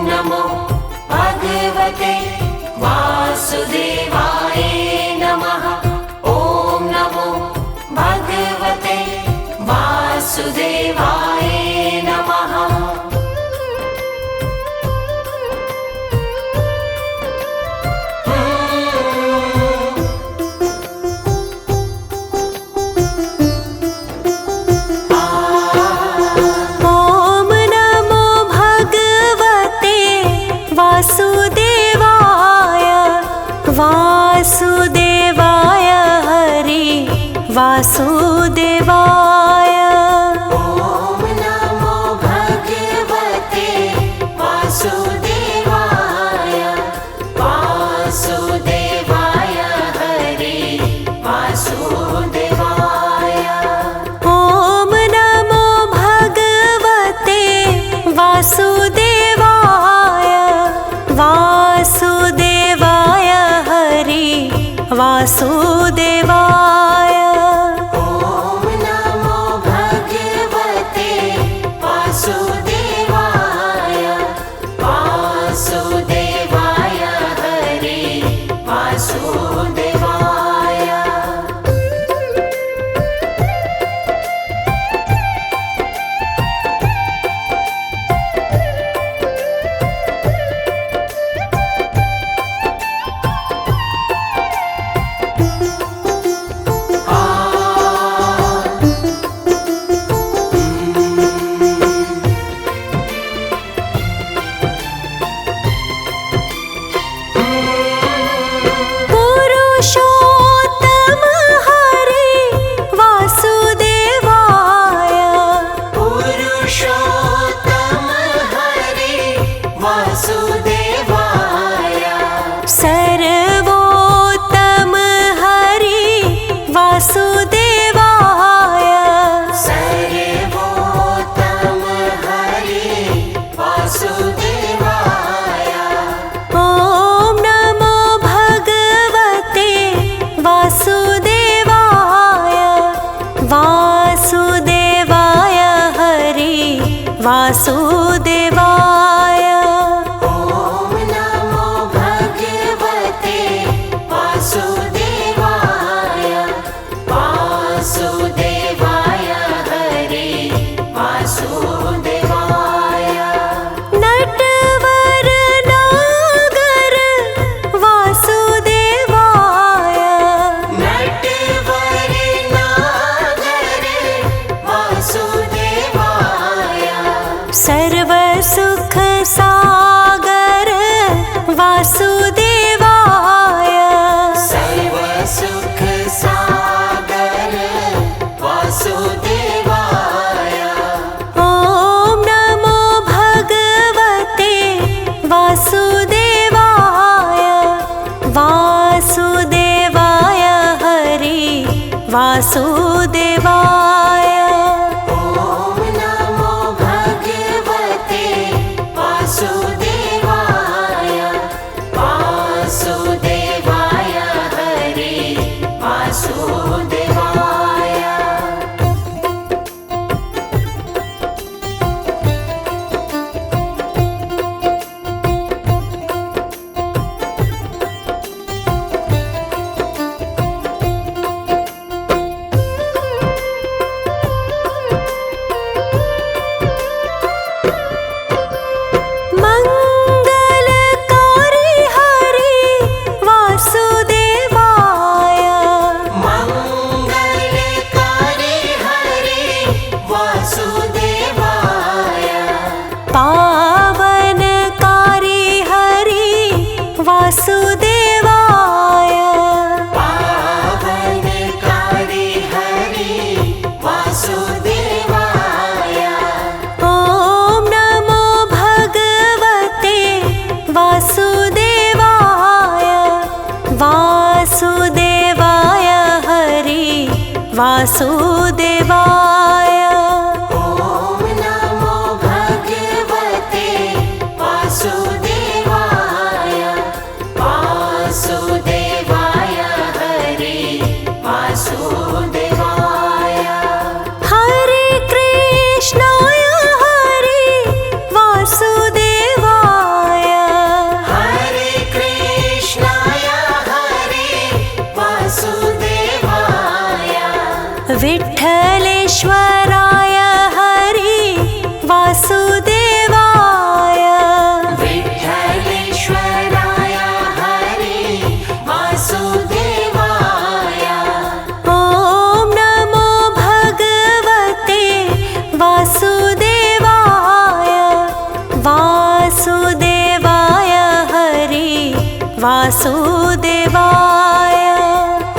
नमो भगवते वासुदेवाय नमः। ॐ नमो भगवते वासुदेवाय नमः। वासुदेवाय हरि वासुदेवाय। ॐ नमो भगवते वासुदेवाय वासुदेवाय हरि वासुदेवाय। ॐ नमो भगवते वासुदेवाय वासुदेवाय हरि वासुदेवाय। ॐ नमो भगवते वासुदेवाय वासुदेवाय हरि वासुदेवाय। पुरुषोत्तम हरि वासुदेवाय। पुरुषोत्तम हरि वासुदेवाय। सर्वोत्तम हरि वासुदेवाय। सर्वोत्तम हरि वासुदेवाय। ॐ नमो भगवते वासुदेवाय वासुदेवाय हरि वासुदेवाय। ॐ नमो भगवते वासुदेवाय वासुदेवाय हरि वासुदेवाय। नटवर नागर वासुदेवाय। नटवर नागर वासुदेवाय। सर्वसुख सागर वासुदेवाय। सर्वसुख सागर वासुदेवाय। ॐ नमो भगवते वासुदेवाय वासुदेवाय हरि वासुदेवाय। ॐ नमो भगवते वासुदेवाय वासुदेवाय हरि वासुदेवाय। मंगलकारी हरि वासुदेवाय। मंगलकारी हरि वासुदेवाय। पावनकारी हरि वासुदेवाय। पावनकारी हरि वासुदेवाय। ॐ नमो भगवते वासुदेवाय वासुदेवाय हरि वासुदेवाय। ॐ नमो भगवते वासुदेवाय वासुदेवाय हरि वासुदेवाय। हरे कृष्णाय हरि वासुदेवाय। वासुदेवाय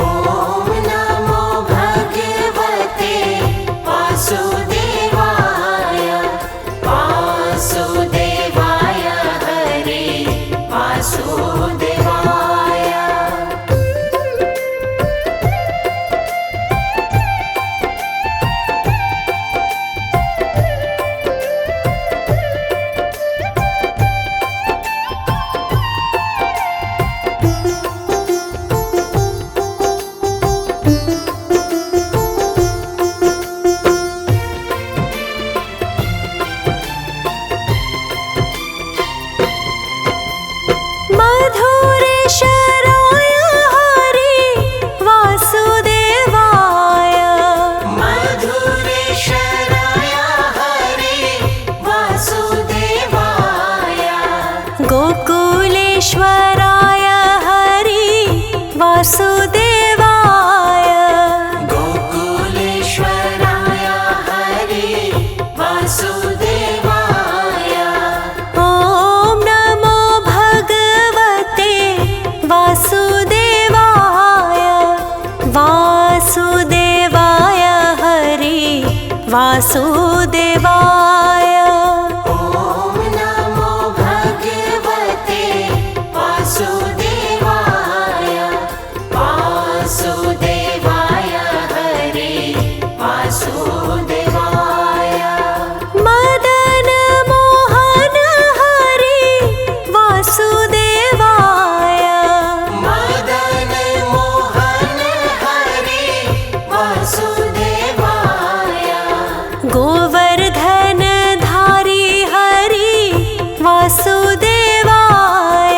ॐ नमो भगवते वासुदेवाय वासुदेवाय हरे वासुदेवाय। मधुरेश्वराय हरे वासुदेवाय मधुरेश्वराय हरे वासुदेवाय गोकुलेश्वराय हरे वासुदेवाय गोकुलेश्वराय हरे वासुदेवाय। ॐ नमो भगवते वासुदेवाय वासुदेवाय हरे वासुदेवाय। ॐ नमो भगवते वासुदेवाय वासुदेवाय हरे वासुदेवाय। मदन मोहन हरे वासुदेवाय मदन मोहन हरे वासुदेवाय गोवर्धन धारी हरे वासुदेवाय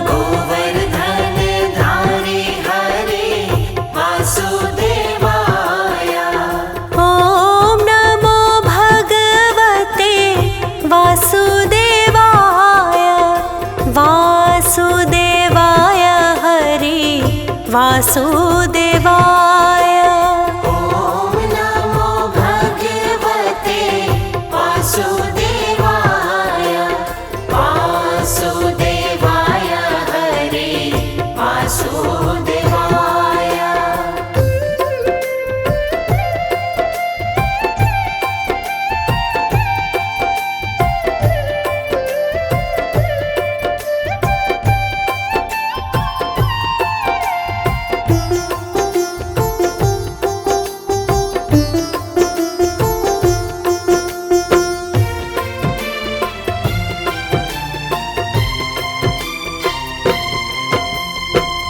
गोवर्धन धारी हरे वासुदेवाय। ॐ नमो भगवते वासुदेवाय वासुदेवाय हरे वासुदेवाय। ॐ नमो भगवते वासुदेवाय वासुदेवाय हरे वासुदेवाय।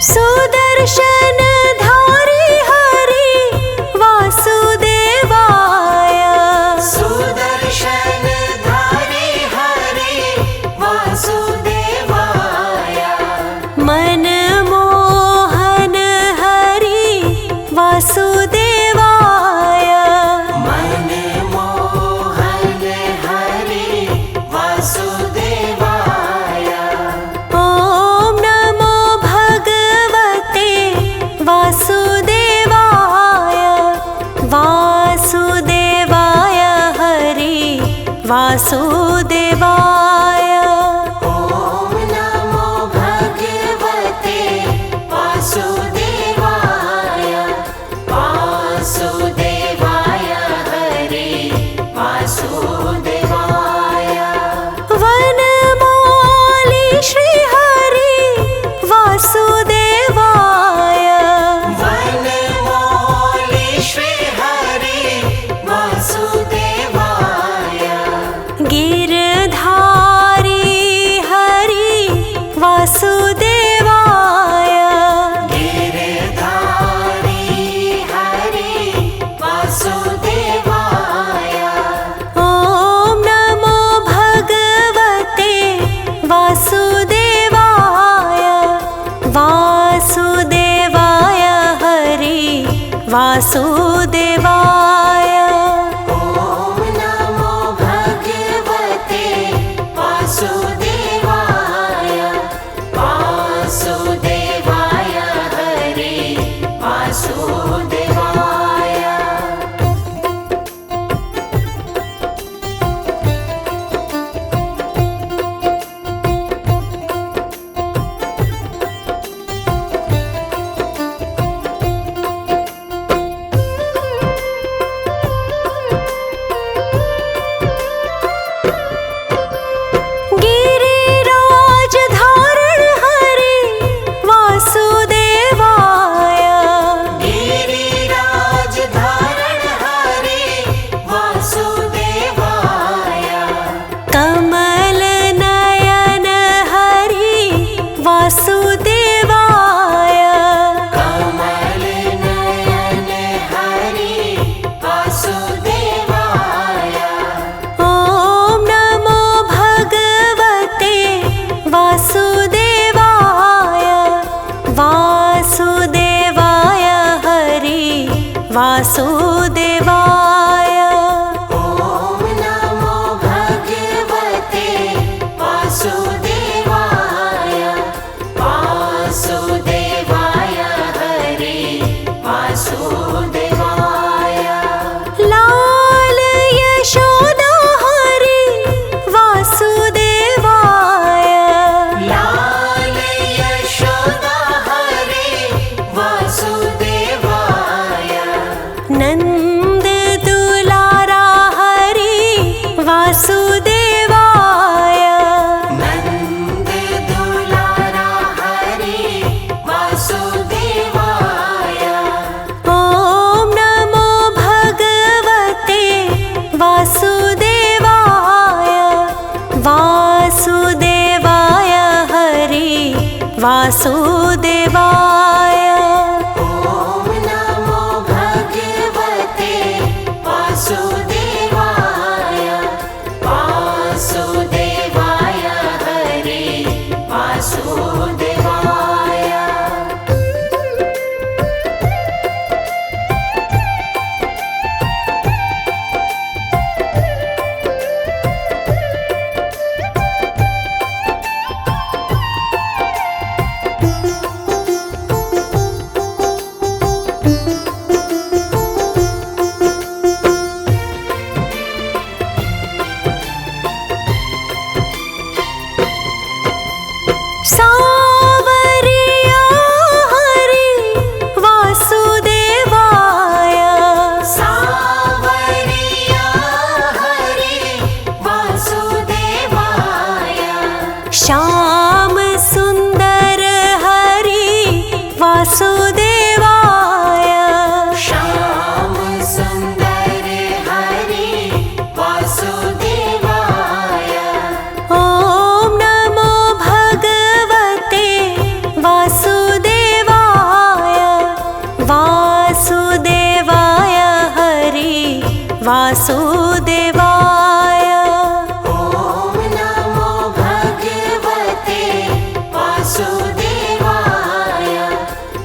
सुदर्शन धारी हरे वासुदेवाय सुदर्शन धारी हरे वासुदेवाय मनमोहन हरे वासुदेवाय मनमोहन हरे वासुदेवाय। ॐ नमो भगवते वासुदेवाय वासुदेवाय हरे वासुदेवाय। ॐ नमो भगवते वासुदेवाय वासुदेवाय हरे वासुदेवाय। वनमाली श्री हरे वासुदेवाय वनमाली श्री हरे वासुदेवाय गिरधारी हरे वासुदेवाय गिरधारी हरे वासुदेवाय। ॐ नमो भगवते वासुदेवाय वासुदेवाय हरे वासुदेवाय। ॐ नमो भगवते वासुदेवाय वासुदेवाय हरे वासुदेवाय। वासुदेवाय। ॐ नमो भगवते वासुदेवाय। वासुदेवाय हरे वासुदेवाय। सावरिया हरि वासुदेवाय। सावरिया हरे वासुदेवाय। श्याम सुंदर हरि वासुदेवाय। श्याम सुंदर हरे वासुदेवाय। ॐ नमो भगवते वासुदेवाय। वासुदेवाय हरि वासुदेवाय। ॐ नमो भगवते वासुदेवाय।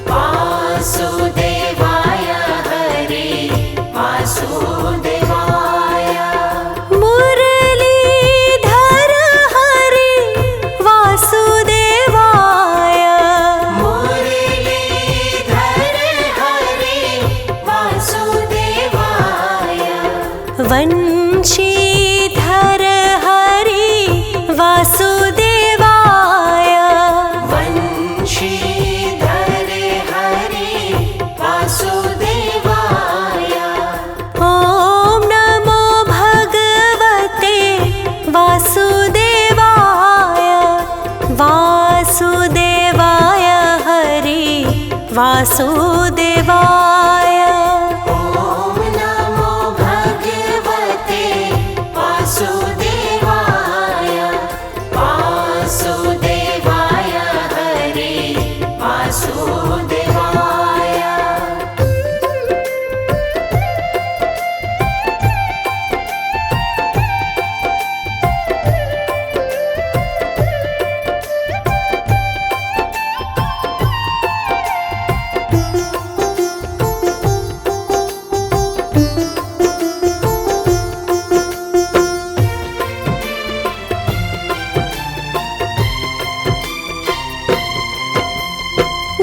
वासुदेवाय हरे वासुदेवाय। मुरलीधर हरि वासुदेवाय। मुरलीधर हरे वासुदेवाय। वंशीधर हरि वासुदेवाय। वंशीधर हरे वासुदेवाय। ॐ नमो भगवते वासुदेवाय। वासुदेवाय हरि वासुदेवाय। ॐ नमो भगवते वासुदेवाय। वासुदेवाय हरे वासुदेवाय।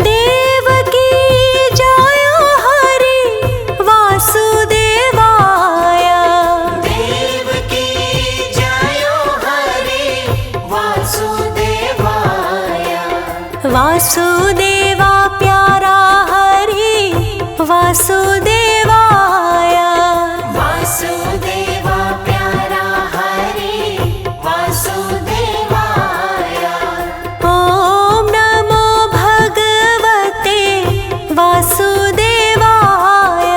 देवकी जय हरि वासुदेवाय। देवकी जय हरे वासुदेवाय। वासुदेवा प्यारा हरि वासुदेवाय। वासुदेवा प्यारा हरे वासुदेवाय। ॐ नमो भगवते वासुदेवाय।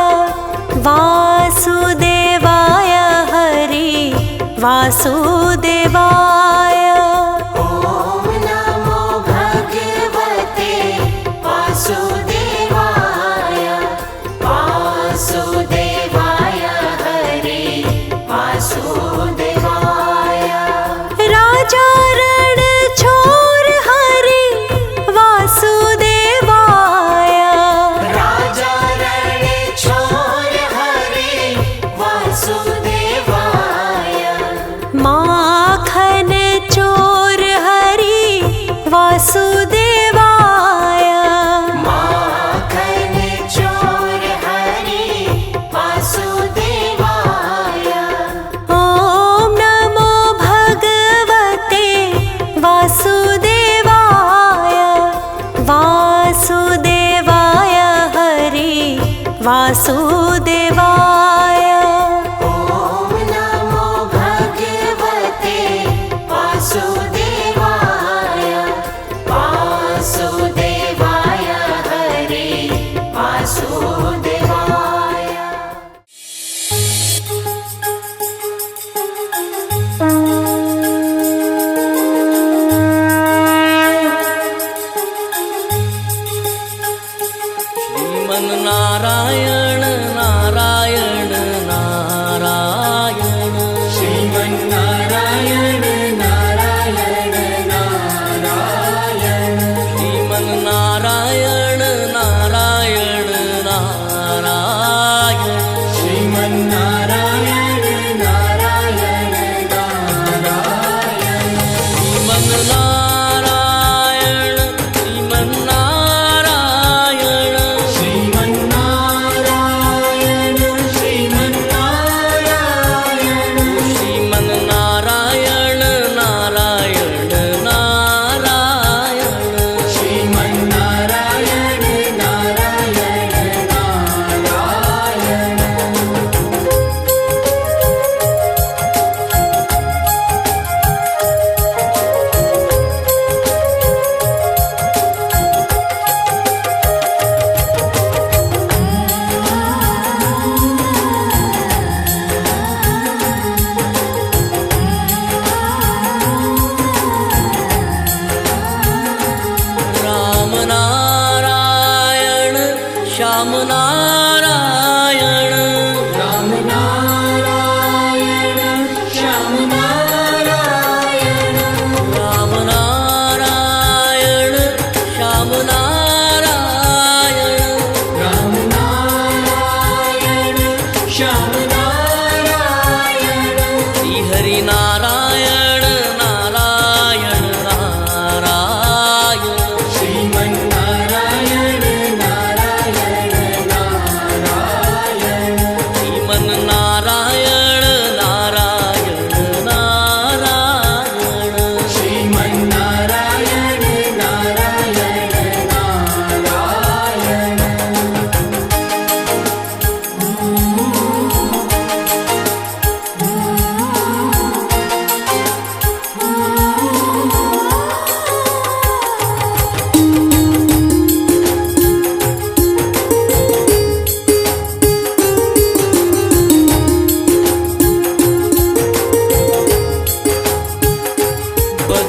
वासुदेवाय हरि वासुदेवाय। ॐ नमो भगवते वासुदेवाय। वासुदेवाय हरे वासुदेवाय। राजा रण छोर हरि वासुदेवाय। राजा रण छोर हरे वासुदेवाय। माखन चोर हरि वासुदेवाय। माखन चोर हरे वासुदेवाय। ॐ नमो भगवते वासुदेवाय। वासुदेवाय हरि वासुदेवाय। ॐ नमो भगवते वासुदेवाय। वासुदेवाय हरे वासुदेवाय।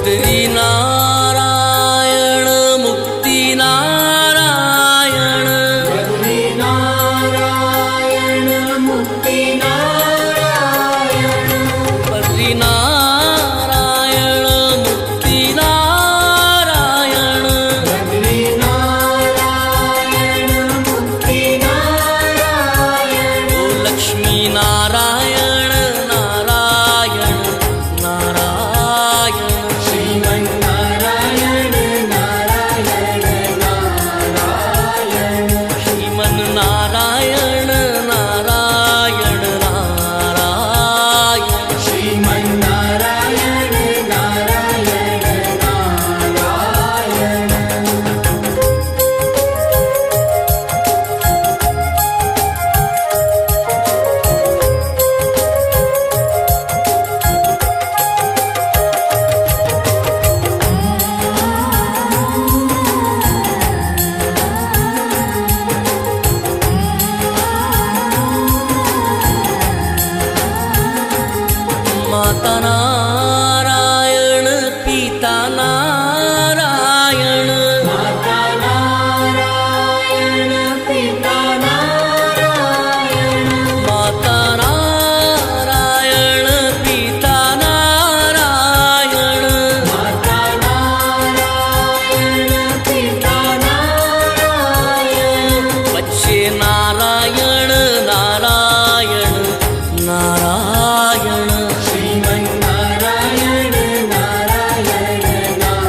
बद्री नारायण मुक्ती नारायण बद्री नारायण मुक्ती नारायण बद्री नारायण मुक्ती नारायण बद्री नारायण मुक्ती नारायण ओ लक्ष्मी नारायण नारायण नारायण श्रीमन्नारायण नारायण नारायण श्रीमन नारायण नारायण नारायण श्रीमन्नारायण नारायण नारायण माता नारायण पिता नारायण माता नारायण पिता नारायण माता नारायण पिता नारायण माता नारायण पिता नारायण बच्चे नारायण नारायण नारायण श्रीमन्नारायण नारायण नारायण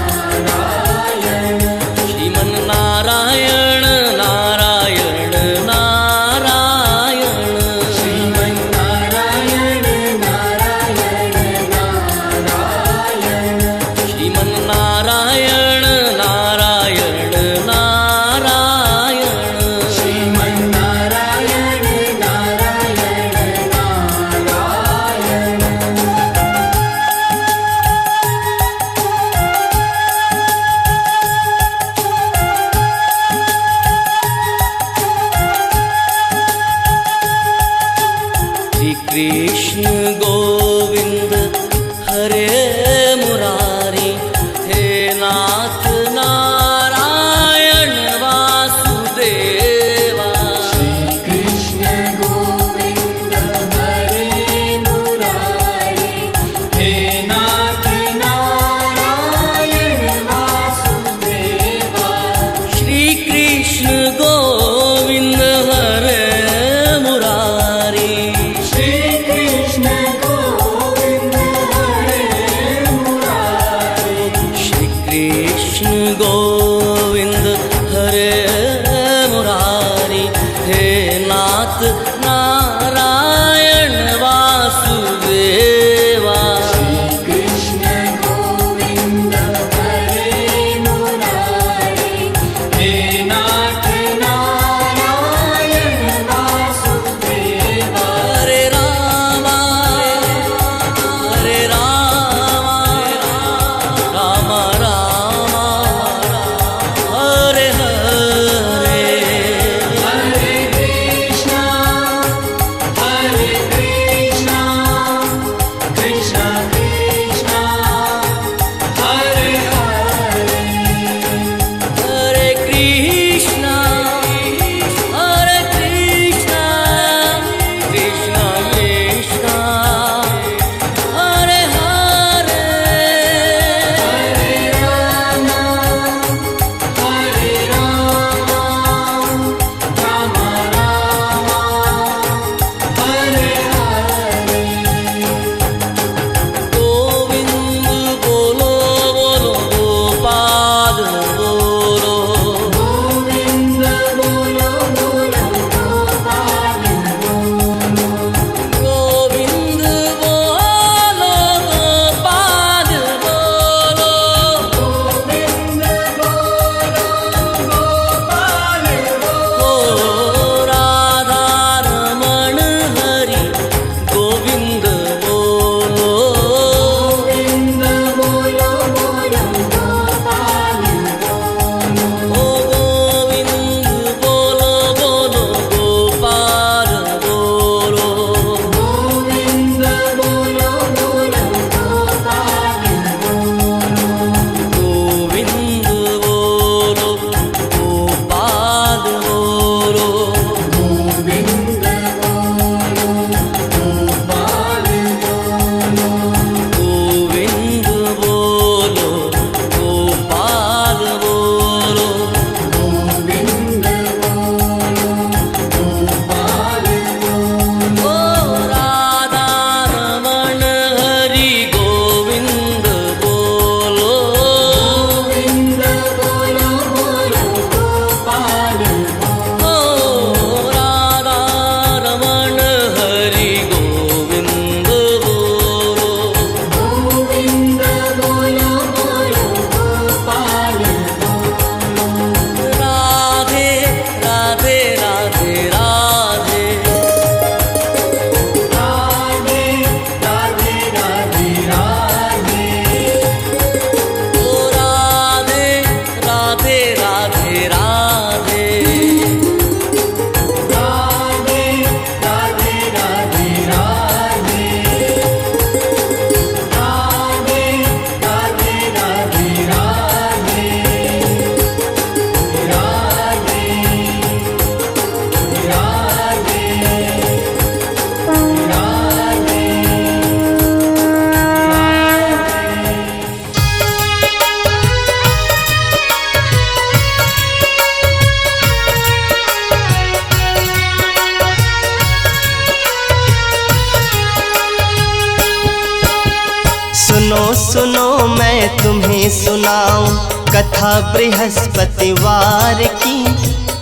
तुम्हें सुनाऊं कथा बृहस्पतिवार की।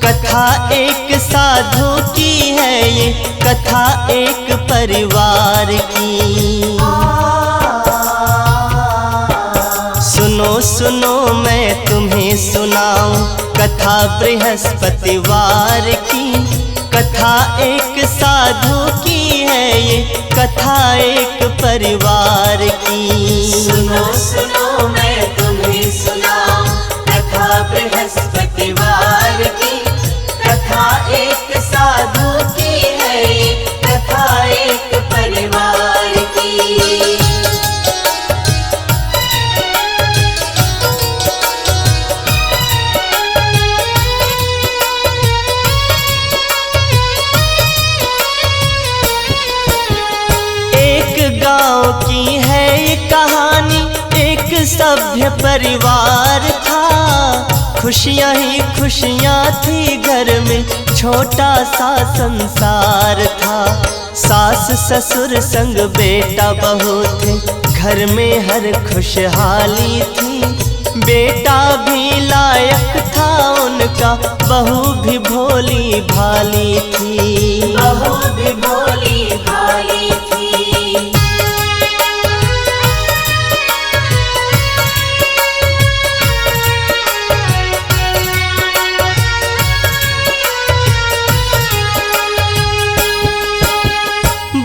कथा एक साधु की है ये, कथा एक परिवार की। सुनो सुनो मैं तुम्हें सुनाऊं कथा बृहस्पतिवार की। कथा एक साधु की है ये, कथा एक परिवार की। सुनो सुनो मैं तुम्हें सुनाऊं कथा बृहस्पतिवार की। कथा एक साधु की है ये, कथा एक परिवार की। गांव की है ये कहानी, एक सभ्य परिवार था। खुशियां ही खुशियां थी घर में, छोटा सा संसार था। सास ससुर संग बेटा बहू थे, घर में हर खुशहाली थी। बेटा भी लायक था उनका, बहू भी भोली भाली थी। बहू भी भोली भाली थी।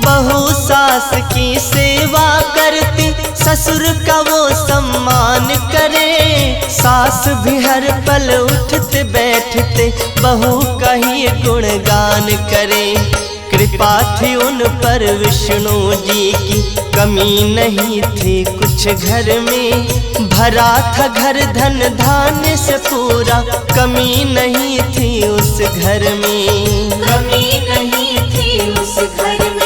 बहू सास की सेवा करती, ससुर का वो सम्मान करे। सास भी हर पल उठते बैठते, बहू का ही गुणगान करे। कृपा थी उन पर विष्णु जी की, कमी नहीं थी कुछ घर में। भरा था घर धन धान्य से पूरा, कमी नहीं थी उस घर में। कमी नहीं थी उस घर में।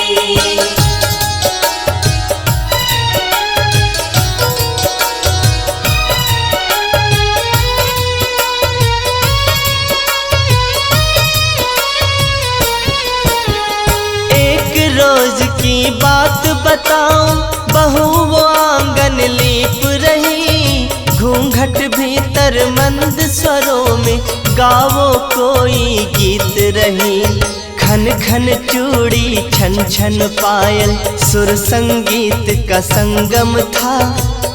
रोज की बात बताऊं, बहू वो आंगन लीप रही। घूंघट भीतर मंद स्वरों में, गावो कोई गीत रही। खन खन चूड़ी छन छन पायल, सुर संगीत का संगम था।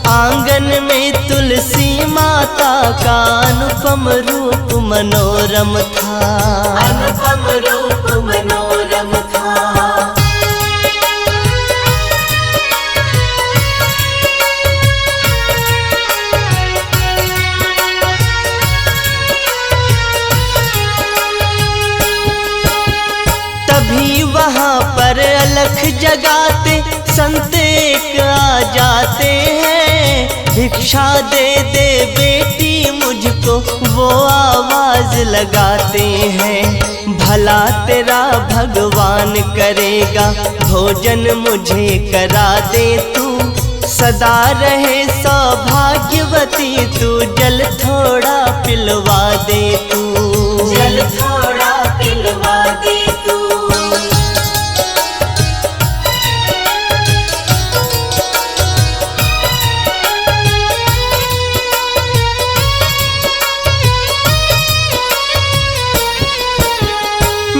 आंगन में तुलसी माता का अनुपम रूप मनोरम था। अनुपम रूप मनोरम था। तभी वहाँ पर अलख जगाते संत एक आ जाते हैं। भिक्षा दे दे बेटी मुझको, वो आवाज लगाते हैं। भला तेरा भगवान करेगा, भोजन मुझे करा दे तू। सदा रहे सौभाग्यवती तू, जल थोड़ा पिलवा दे तू। जल थोड़ा पिलवा दे तू।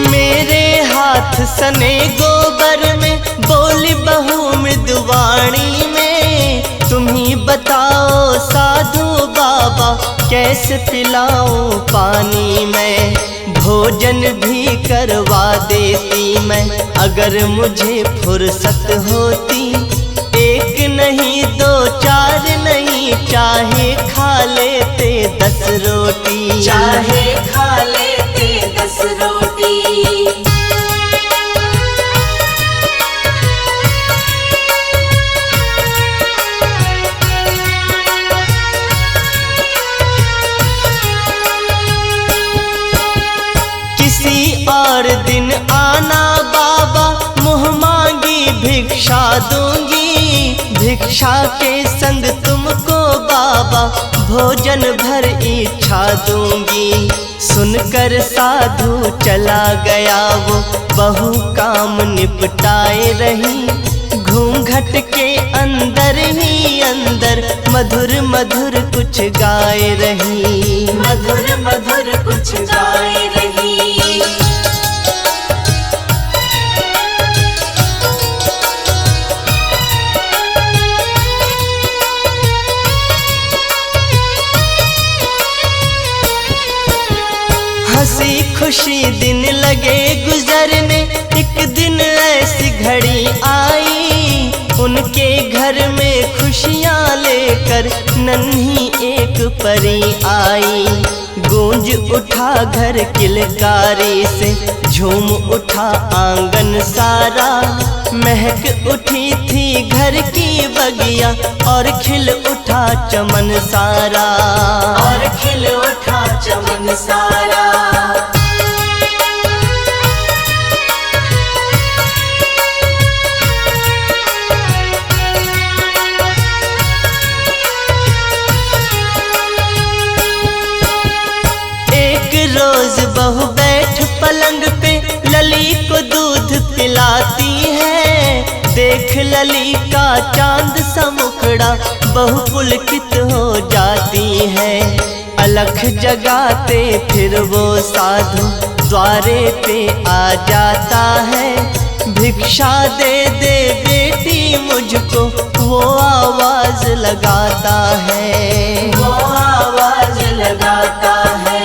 मेरे हाथ सने गोबर में, बोली बहू मृदुवाणी में। तुम ही बताओ साधु बाबा, कैसे पिलाऊं पानी में। भोजन भी करवा देती मैं, अगर मुझे फुर्सत होती। एक नहीं दो चार नहीं, चाहे खा लेते 10 रोटी। चाहे खा लेते 10 रोटी। किसी और दिन आना बाबा, मुँह मांगी भिक्षा दूंगी। भिक्षा के संग तुमको बाबा, भोजन भर इच्छा दूंगी। सुनकर साधु चला गया वो, बहू काम निपटाए रही। घूंघट के अंदर ही अंदर मधुर मधुर कुछ गाए रही, मधुर मधुर कुछ गाए रही। हंसी खुशी दिन लगे गुजरने, एक दिन ऐसी घड़ी आई, उनके घर में खुशियाँ लेकर नन्ही एक परी आई। गूंज उठा घर किलकारी से, झूम उठा आंगन सारा, महक उठी थी घर की बगिया और खिल उठा चमन सारा, और खिल उठा चमन सारा। रोज बहू बैठ पलंग पे लली को दूध पिलाती है, देख लली का चांद सा मुखड़ा बहू पुलकित हो जाती है। अलख जगाते फिर वो साधु द्वारे पे आ जाता है, भिक्षा दे दे बेटी मुझको वो आवाज लगाता है, वो आवाज लगाता है।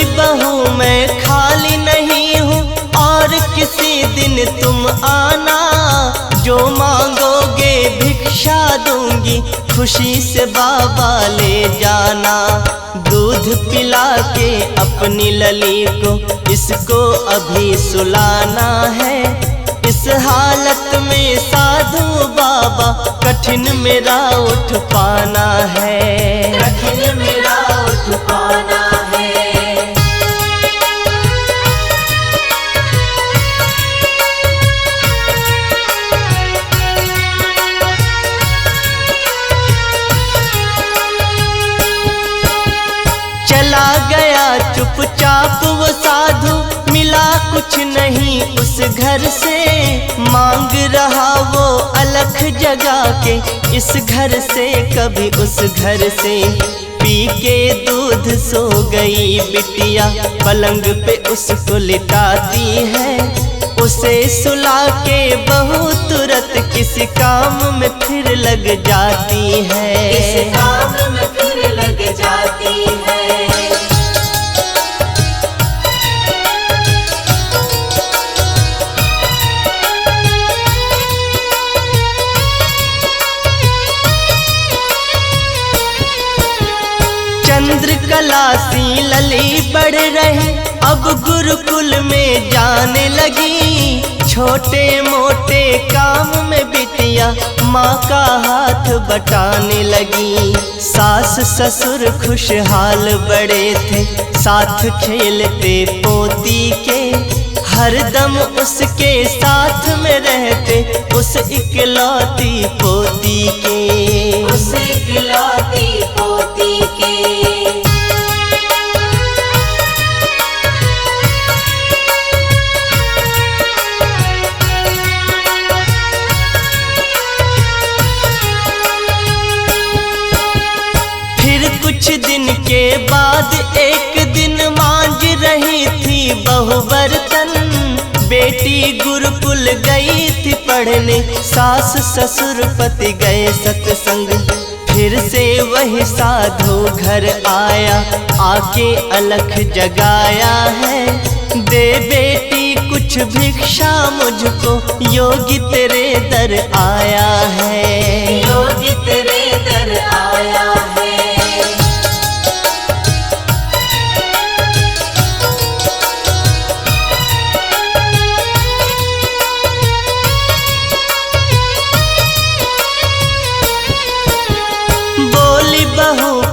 बहू मैं खाली नहीं हूँ और किसी दिन तुम आना, जो मांगोगे भिक्षा दूंगी खुशी से बाबा ले जाना। दूध पिला के अपनी लली को इसको अभी सुलाना है, इस हालत में साधु बाबा कठिन मेरा उठ पाना है, कठिन मेरा उठ पाना है। चला गया चुपचाप वो साधु, मिला कुछ नहीं उस घर से, मांग रहा वो अलख जगा के इस घर से कभी उस घर से। पी के दूध सो गई बिटिया, पलंग पे उसको लिटाती है, उसे सुला के बहू तुरंत किसी काम में फिर लग जाती है, किसी काम में फिर लग जाती है। चंद्रकला सी लली बढ़ रही, अब गुरुकुल में जाने लगी, छोटे मोटे काम में बिटिया माँ का हाथ बटाने लगी। सास ससुर खुशहाल बड़े थे, साथ खेलते पोती के, हरदम उसके साथ में रहते उस इकलौती पोती के, उस इकलौती पोती के। कुछ दिन के बाद एक दिन मांझ रही थी बहू बर्तन, बेटी गुरुकुल गई थी पढ़ने, सास ससुर पति गए सत्संग, फिर से वही साधु घर आया, आके अलख जगाया है, दे बेटी कुछ भिक्षा मुझको, योगी तेरे दर आया है, योगी तेरे दर आया है।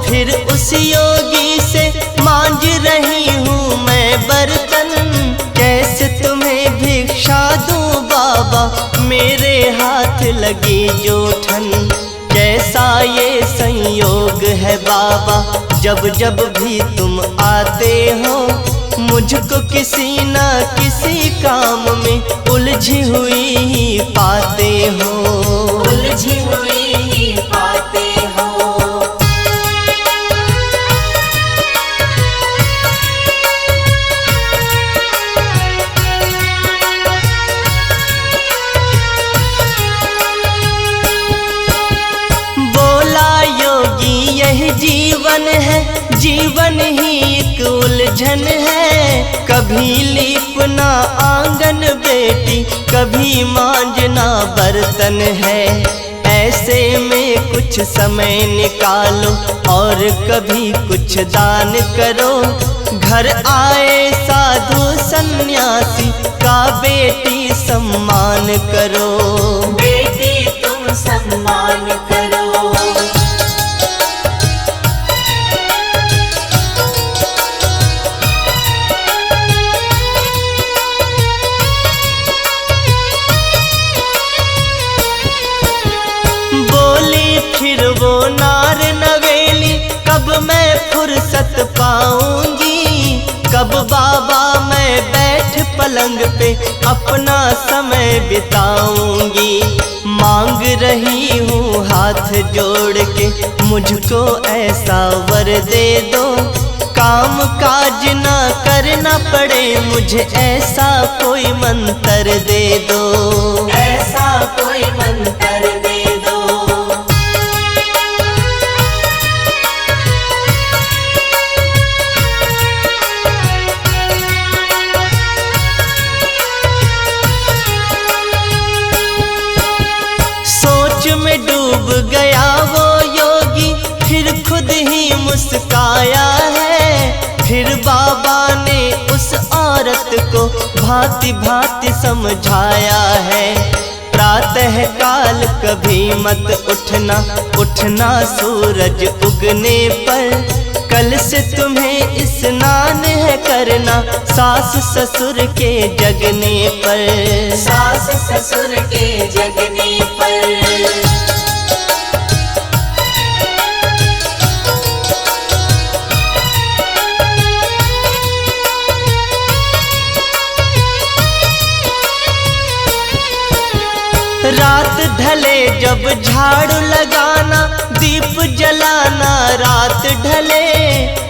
फिर उस योगी से मांझ रही हूँ मैं बर्तन, कैसे तुम्हें भिक्षा दूँ बाबा, मेरे हाथ लगी जो ये संयोग है बाबा, जब जब भी तुम आते हो मुझको किसी न किसी काम में उलझी हुई ही पाते हो। उलझी हुई ही पाते हो। यही जीवन है, जीवन ही एक उलझन है। कभी लीपना आंगन बेटी, कभी मांजना बर्तन है। ऐसे में कुछ समय निकालो और कभी कुछ दान करो। घर आए साधु सन्यासी का बेटी सम्मान करो। बेटी तुम सम्मान करो। फिर वो नार नवेली, कब मैं फुर्सत पाऊंगी। कब बाबा मैं बैठ पलंग पे अपना समय बिताऊंगी। मांग रही हूँ हाथ जोड़ के, मुझको ऐसा वर दे दो। काम काज ना करना पड़े मुझे, ऐसा कोई मंत्र दे दो। ऐसा कोई मंत्र दे दो। में डूब गया वो योगी, फिर खुद ही मुस्काया है। फिर बाबा ने उस औरत को भांति भांति समझाया है। प्रातः काल कभी मत उठना, उठना सूरज उगने पर। कल से तुम्हें स्नान है करना, सास ससुर के जगने पर। सास ससुर के जगने पर। रात ढले जब झाड़ू लगाना, दीप जलाना रात ढले।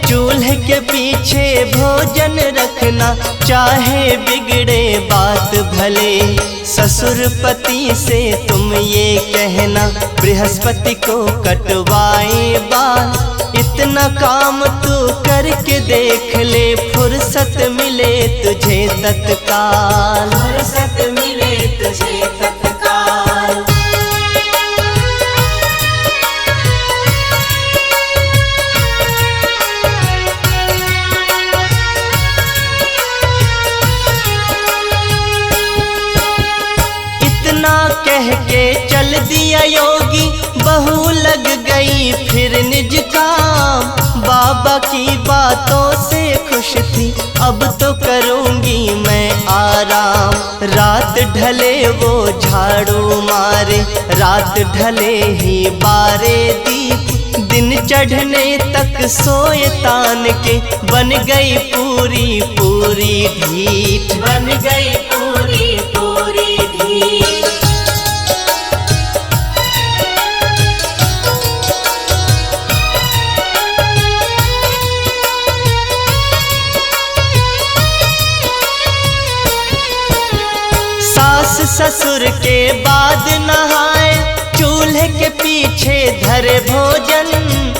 चूल्हे के पीछे भोजन रखना, चाहे बिगड़े बात भले। ससुर पति से तुम ये कहना, बृहस्पति को कटवाए बाल। इतना काम तू करके देख ले, फुर्सत मिले तुझे तत्काल। फुर्सत मिले तुझे तत्काल। कह के चल दिया योगी, बहू लग गई फिर निज काम। बाबा की बातों से खुश थी, अब तो करूंगी मैं आराम। रात ढले वो झाड़ू मारे, रात ढले ही बारे दीप। दिन चढ़ने तक सोए तान के, बन गई पूरी पूरी ढीठ। बन गई पूरी पूरी ढीठ। सास ससुर के बाद नहाए, चूल्हे के पीछे धरे भोजन।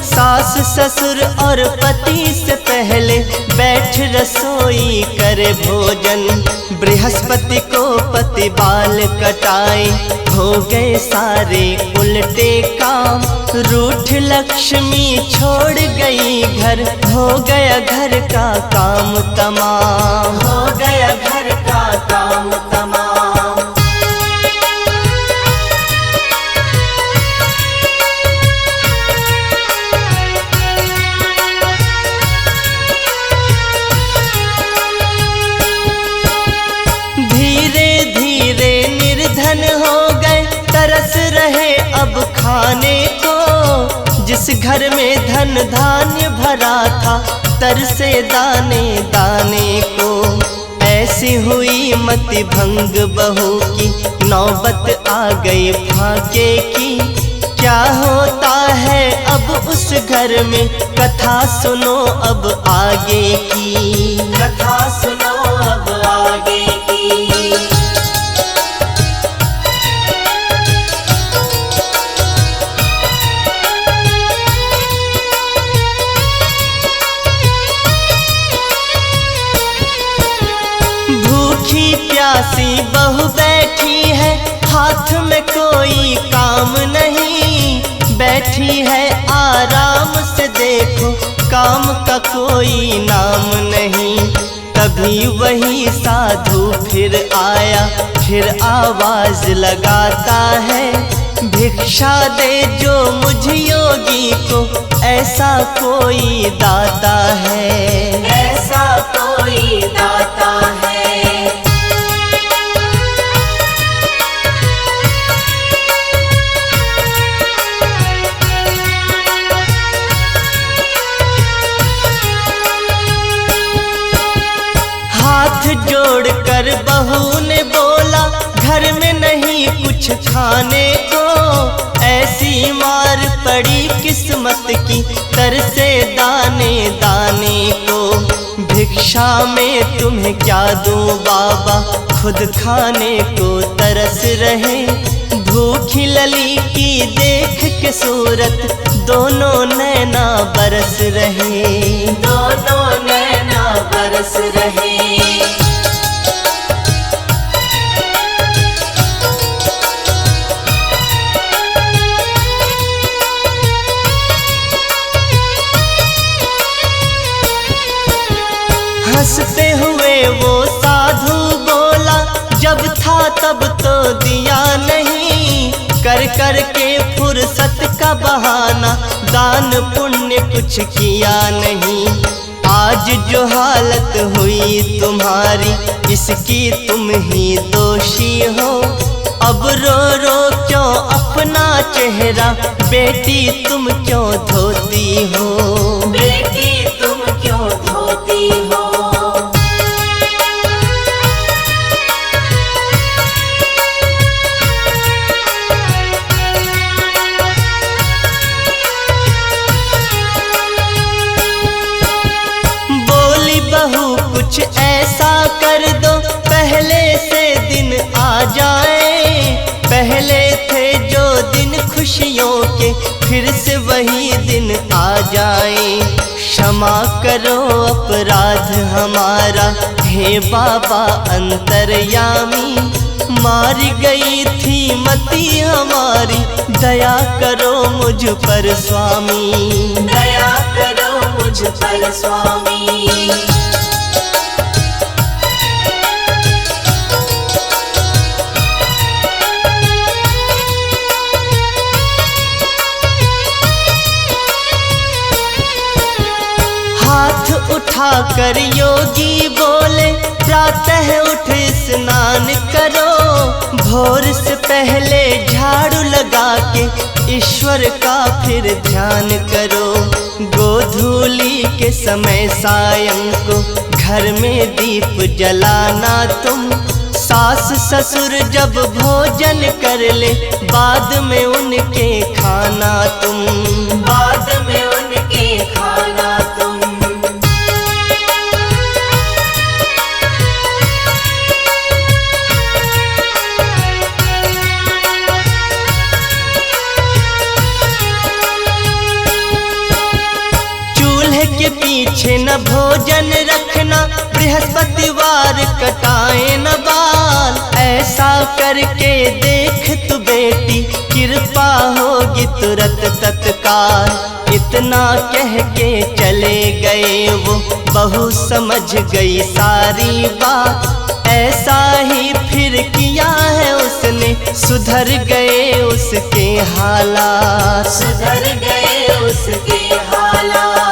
सास ससुर और पति से पहले बैठ रसोई करे भोजन। बृहस्पति को पति बाल कटाए, हो गए सारे उल्टे काम। रूठ लक्ष्मी छोड़ गई घर, हो गया घर का काम तमाम। हो गया घर का काम तमाम। निर्धन हो गए, तरस रहे अब खाने को। घर में धन धान्य भरा था, तरसे दाने दाने को। ऐसी हुई मति भंग बहू की, नौबत आ गई फाके की। क्या होता है अब उस घर में, कथा सुनो अब आगे की। कथा सुनो अब आगे की। भूखी प्यासी बहू बैठी है, हाथ में कोई काम नहीं। बैठी है आराम से, देखो काम का कोई नाम नहीं। तभी वही साधु फिर आया, फिर आवाज लगाता है, भिक्षा दे जो मुझ योगी को, ऐसा कोई दाता है। ऐसा कोई दाता है। हाथ जोड़कर बहू ने बोला, घर में नहीं कुछ खाने को। ऐसी मार पड़ी किस्मत की, तरसे दाने दाने को। भिक्षा में तुम्हें क्या दूं बाबा, खुद खाने को तरस रहे। भूखी लली की देख के सूरत, दोनों नैना बरस रहे। दोनों नैना बरस रहे। हंसते हुए वो साधु बोला, जब था तब तो दिया नहीं। कर कर के फुर्सत का बहाना, दान पुण्य कुछ किया नहीं। आज जो हालत हुई तुम्हारी, इसकी तुम ही दोषी हो। अब रो रो क्यों अपना चेहरा, बेटी तुम क्यों धोती हो। बेटी तुम क्यों धोती हो। बोली बहू कुछ ऐसा कर दो, पहले से दिन आ जाए। पहले थे जो दिन खुशियों के, फिर से वही दिन आ जाए। क्षमा करो अपराध हमारा, हे बाबा अंतर्यामी। मारी गई थी मति हमारी, दया करो मुझ पर स्वामी। दया करो मुझ पर स्वामी। हाथ उठाकर योगी बोले, प्रातः उठ स्नान करो। भोर से पहले झाड़ू लगा के, ईश्वर का फिर ध्यान करो। गोधूली के समय सायं को, घर में दीप जलाना तुम। सास ससुर जब भोजन कर ले, बाद में उनके खाना तुम। बाद में उनके खाना तुम। चूल्हे के पीछे न भोजन रखना, बृहस्पतिवार कटाए न बाल। ऐसा करके देख तू बेटी, कृपा होगी तुरंत तत्काल। इतना कह के चले गए वो, बहू समझ गई सारी बात। ऐसा ही फिर किया है उसने, सुधर गए उसके हालात। सुधर गए उसके हालात।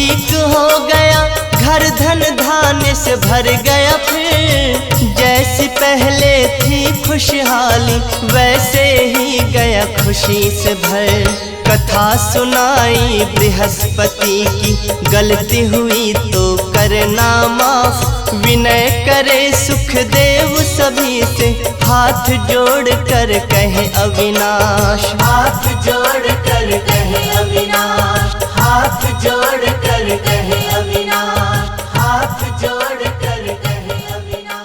ठीक हो गया, घर धन धान्य से भर गया फिर। जैसी पहले थी खुशहाली वैसे ही गया खुशी से भर। कथा सुनाई बृहस्पति की, गलती हुई तो करना माफ। विनय करे सुखदेव सभी से, हाथ जोड़ कर कहे अविनाश। हाथ जोड़ कर कहे अविनाश, हाथ जोड़ कर कहे अविनाश, हाथ जोड़ कर कहे अविनाश।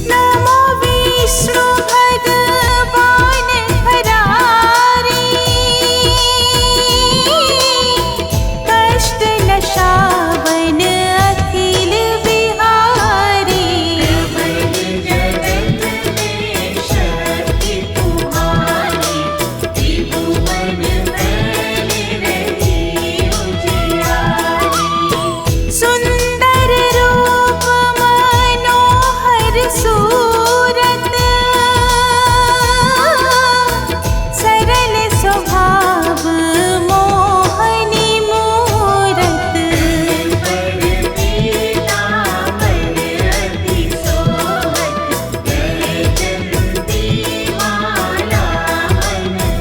नमो विष्णु भगवान हरारी, कष्ट नशावन अखिल बिहारी। शक्ति तुम्हारी, त्रिभुवन फैली रही उजियारी। सुंदर रूप मनोहर सूरत, सरल स्वभाव मोहनी मूरत। पीतांबर अति सोहत, गले चंदी माला मनमोहक।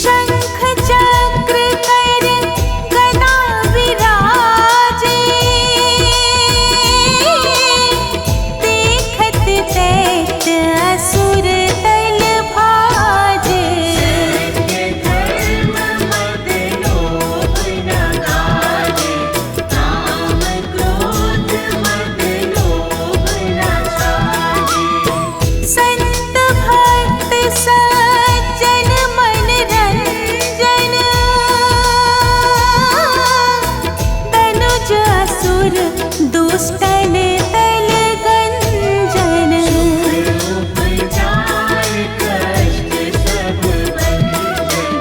शंख चक्र कर गदा विराजे, देखत दैत असुर दल भाजे। धर्म मद लोभ न गाजे, काम क्रोध मद लोभ न छाजे। संत भक्त सज्जन मन रंजन, तनुज असुर दुष्टन दल गंजन। उपचार कष्ट सब बंधन,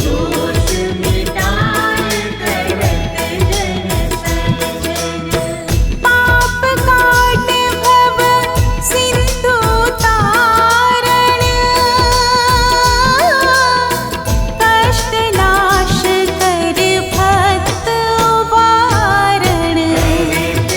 दोष मिटाय करत जन सज्जन। पाप काट भव सिंधु तारण, कष्ट नाश कर भक्त उबारण। अनेक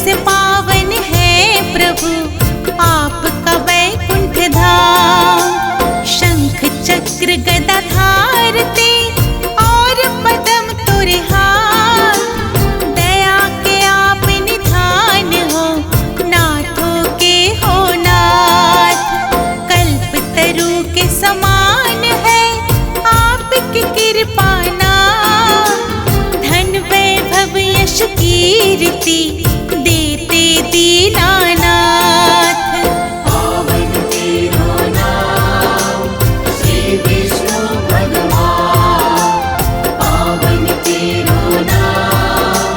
से पावन है प्रभु आपका वैकुंठ धाम। शंख चक्र गदा धारते और पदम तुरे हाथ, दया के आप निधान हो, नाथों के हो नाथ। कल्प तरु के समान है आपकी कृपा नाम, धन वैभव यश कीर्ति देते दीनानाथ। पावन तेरो नाम श्री विष्णु भगवान, पावन तेरो नाम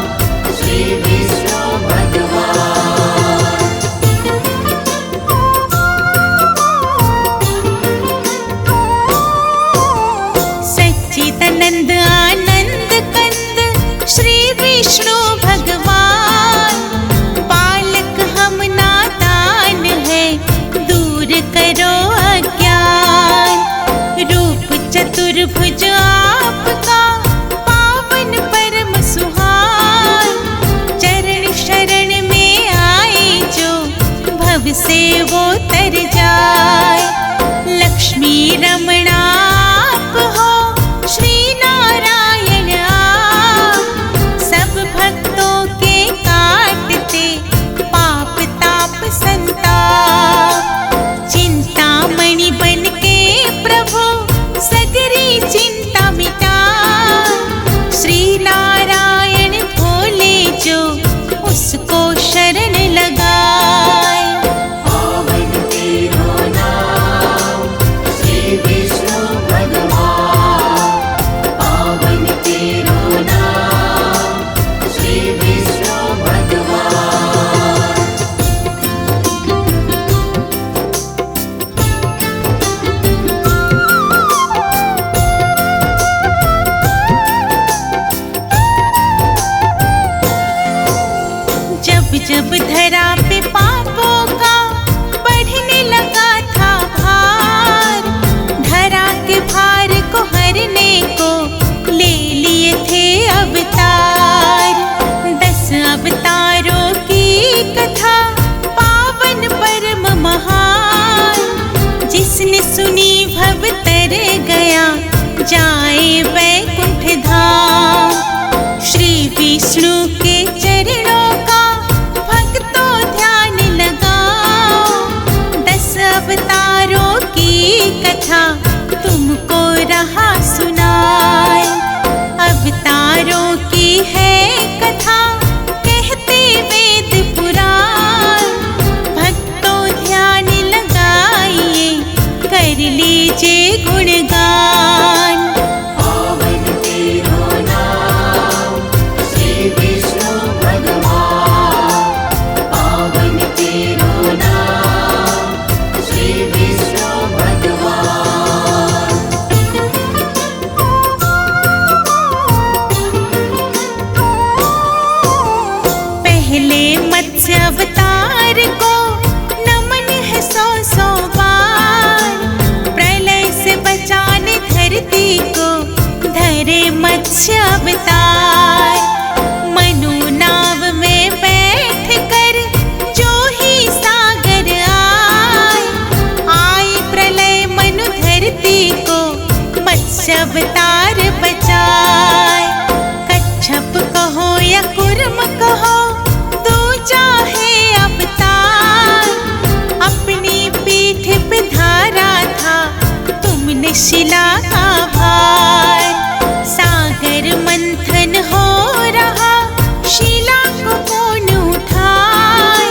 श्री विष्णु भगवान। सच्चिदानंद आनंद कंद श्री विष्णु भगवान, बालक हम नादान है दूर करो अज्ञान। रूप चतुर्भुज आपका पावन परम सुहान, चरण शरण में आए जो भव से वो तर जाए। लक्ष्मी रमण आप हो श्री नारायण आप, सब भक्तों के काटते पाप ताप संताप। चिंतामणि बन के प्रभु सगरी चिंता मिटा, श्री नारायण भोले जो उसको शरण लगाए। पावन तेरो नाम श्री विष्णु भगवान, पावन तेरो नाम श्री विष्णु भगवान। जब जब धरा पे पापों का बढ़ने लगा था भार, धरा के भार को हरने को ले लिए थे अवतार। 10 अवतारों की कथा पावन परम महान, जिसने सुनी भव तर गया जाए वैकुंठ धाम। श्री विष्णु के चरणों का भक्तों ध्यान लगाओ, 10 अवतारों की कथा तुमको रहा सुनाए। अवतारों की है कथा कहते वेद पुराण, भक्तों ध्यान लगाइए कर लीजिए गुणगान। पावन तेरो नाम श्री विष्णु भगवान, पावन तेरो नाम श्री विष्णु भगवान। पहले मत्स्य अवतार को नमन है 100 बार, प्रलय से बचाने धरती को धरे मत्स्य अवतार। मनु नाव में बैठ कर जो ही सागर आए, आई प्रलय मनु धरती को मत्स्य अवतार बचाए। कच्छप कहो या कुर्म कहो तू चाहे अवतार, अपनी पीठ पे धारा था तुमने शिला का भार। सागर मंथन हो रहा शिला को कौन उठाए,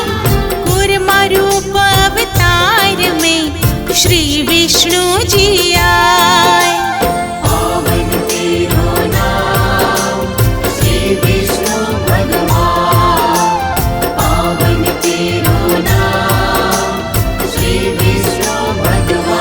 कुर्मा रूप अवतार में श्री विष्णु जी आए। पावन तेरो नाम श्री विष्णु भगवान, पावन तेरो नाम श्री विष्णु भगवान।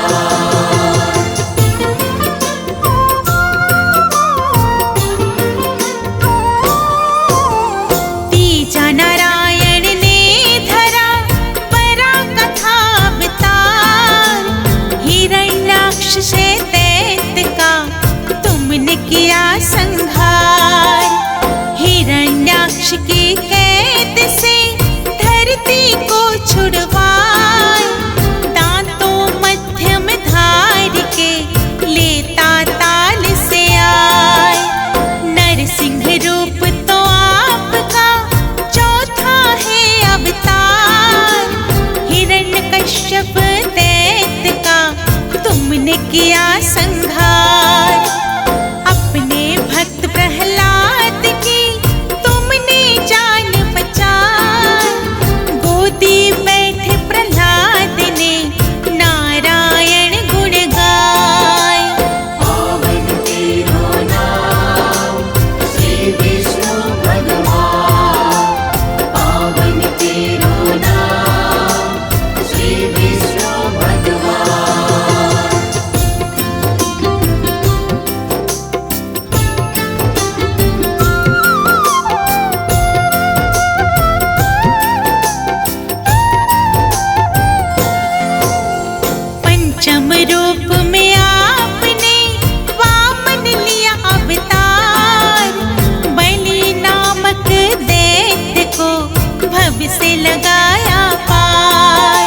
सबसे लगाया पार।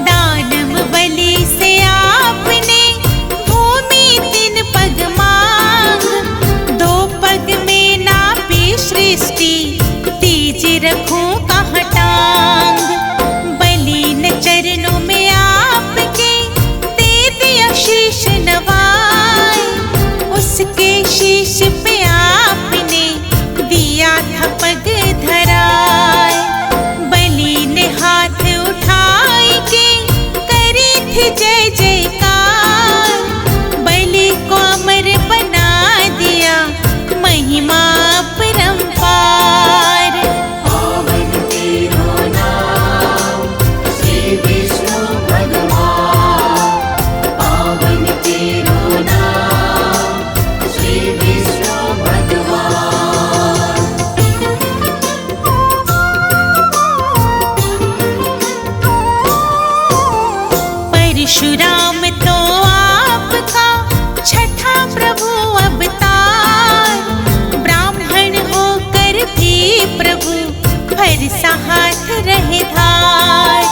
दानव बलि से आपने भूमि 3 पग मांग, 2 पग में नापी सृष्टि, तीज रखूं कहाँ टांग। बलि ने चरणों में आपके दे दिया शीश नवाए, उसके शीश पे आपने दिया था पग धराए। बलि ने हाथ उठाई के करी थी जय जयकार, बलि को अमर बना दिया महिमा परंपार। पावन तेरो नाम श्री विष्णु भगवान, पावन तेरो नाम श्री विष्णु भगवान। परशुराम तो आपका छठा प्रभु अवतार, ब्राह्मण होकर भी प्रभु भरसा हाथ रहे धार।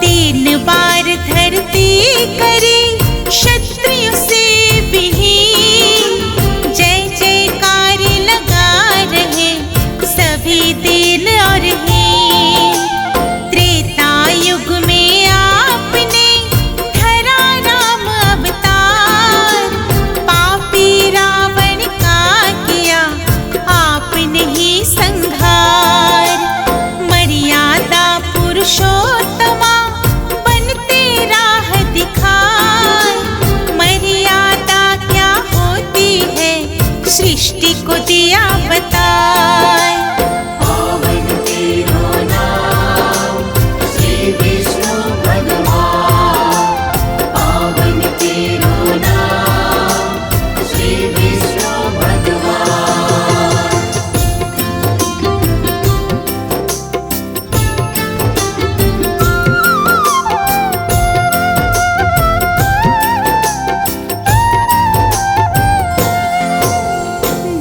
3 बार धरती करी क्षत्रियों से विहीन, जय जयकार लगा रहे सभी दिन और हीन। त्रेता युग में आपने धरा राम अवतार, पापी रावण का किया आपने ही संहार। मर्यादा पुरुषोत्तमा बनते राह दिखाए, मर्यादा क्या होती है सृष्टि को दिया बताए। पावन तेरो नाम श्री विष्णु भगवान, पावन तेरो नाम श्री विष्णु भगवान।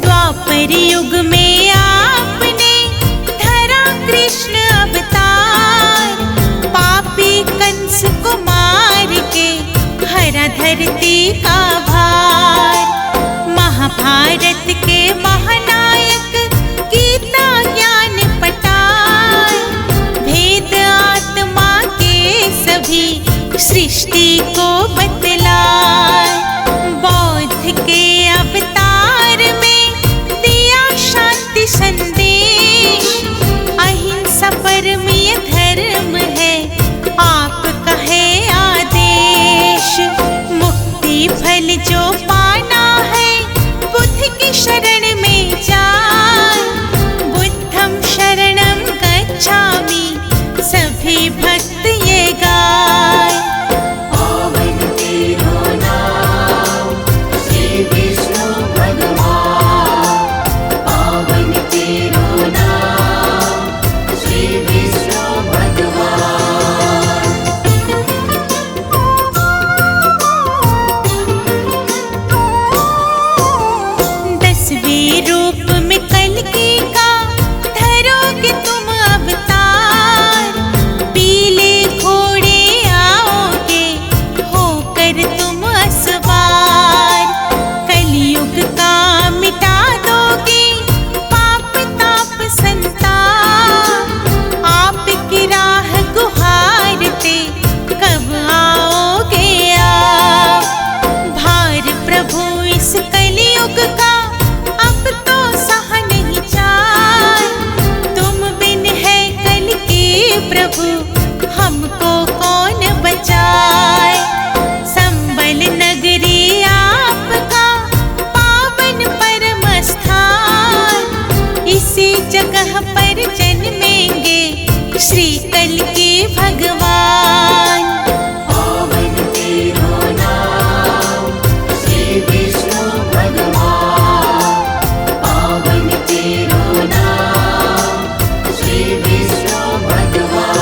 द्वापर युग में आपने धरा कृष्ण अवतार, पापी कंस को मार के हरा धरती का भार। महाभारत के महानायक गीता ज्ञान पटाए, भेद आत्मा के सभी सृष्टि को बतलाए। बौद्ध के अवतार में दिया शांति संदेश, अहिंसा परम ये धर्म है आपका है आदेश। मुक्ति फल जो पाना है बुद्ध की शरण में जाए, बुद्धं शरणं गच्छामि सभी भक्त ये गाए। पावन तेरो नाम श्री विष्णु भगवान, पावन तेरो नाम श्री विष्णु भगवान। 10वें रूप में कल्कि का धरोगे तुम अवतार, पीले घोड़े आओगे होकर तुम असवार। कलयुग का मिटा दोगे पाप ताप संताप, आपकी राह गुहारते कब आओगे आप। भार प्रभु इस कलयुग का अब तो सह नहीं जाए, तुम बिन है कल के प्रभु हमको कौन बचाए। संबल नगरी आपका पावन परम स्थान, इसी जगह पर जन्मेंगे श्री कल्कि भगवान। पावन तेरो नाम श्री विष्णु भगवान, पावन तेरो नाम श्री विष्णु भगवान।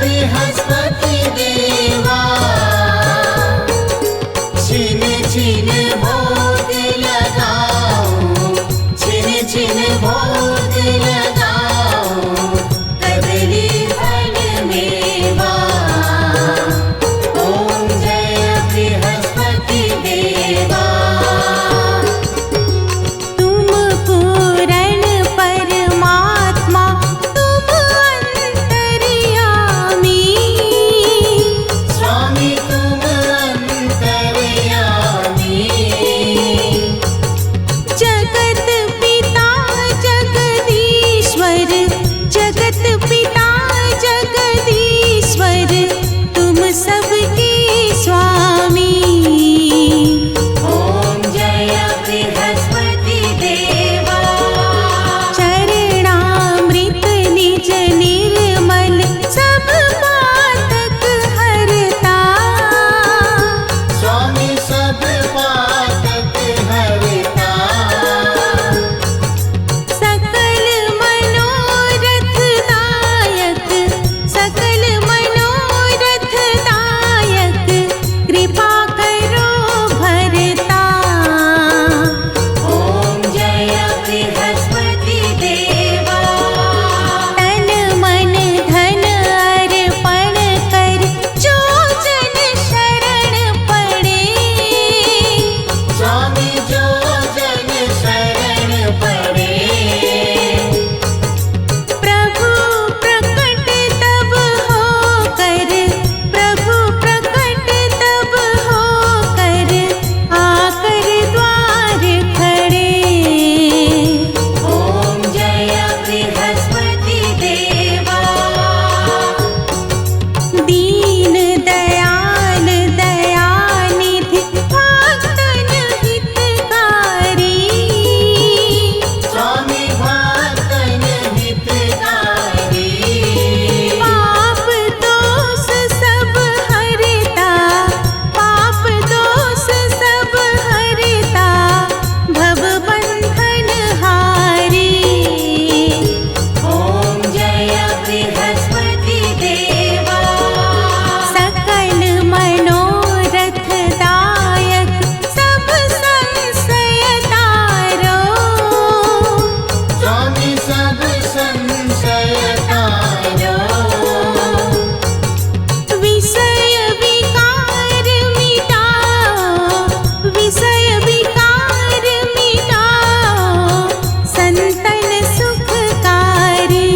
बृहस्पति देवा छिन छिन भोग लगाओ छिन छिन भोग लगाओ कदली फल मेवा ओम जय बृहस्पति देवा तुम पूर्ण परमात्मा तुम अंतर्यामी स्वामी तुम अंतर्यामी जगत पिता जगदीश्वर जगत पिता जगदीश्वर तुम सबके स्वामी ओम जय बृहस्पति देवा चरणामृत निज निर्मल सब पातक हरता स्वामी सब पातक हरता सकल मनोरथ दायक कृपा करो भरता ओम जय बृहस्पति देवा तन मन धन अर्पण कर जो जन शरण पड़े स्वामी जो जन शरण पड़े प्रभु प्रकट तब होकर आकर द्वार खड़े ओम जय बृहस्पति देवा दीन दयाल दयानिधि भक्तन हितकारी स्वामी भक्तन हितकारी पाप दोष सब हरता भव बंधन हारी ओम जय बृहस्पति देवा सकल मनोरथ दायक सब संशय तारो स्वामी सब संशय तारो विषय विकार मिटाओ संतन सुखकारी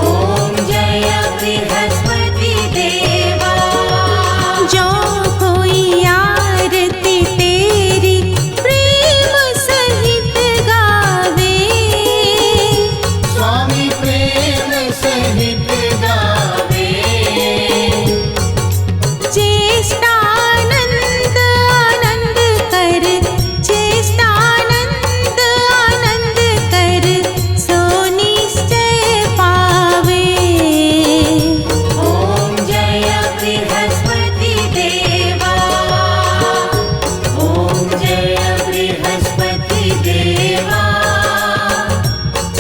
ओम जय बृहस्पति देवा जो कोई आरती तेरी प्रेम सहित गावे स्वामी प्रेम सहित गावे चेष्टानंद आनंद कर सो निश्चय पावे ओम जय बृहस्पति देवा ओम जय बृहस्पति देवा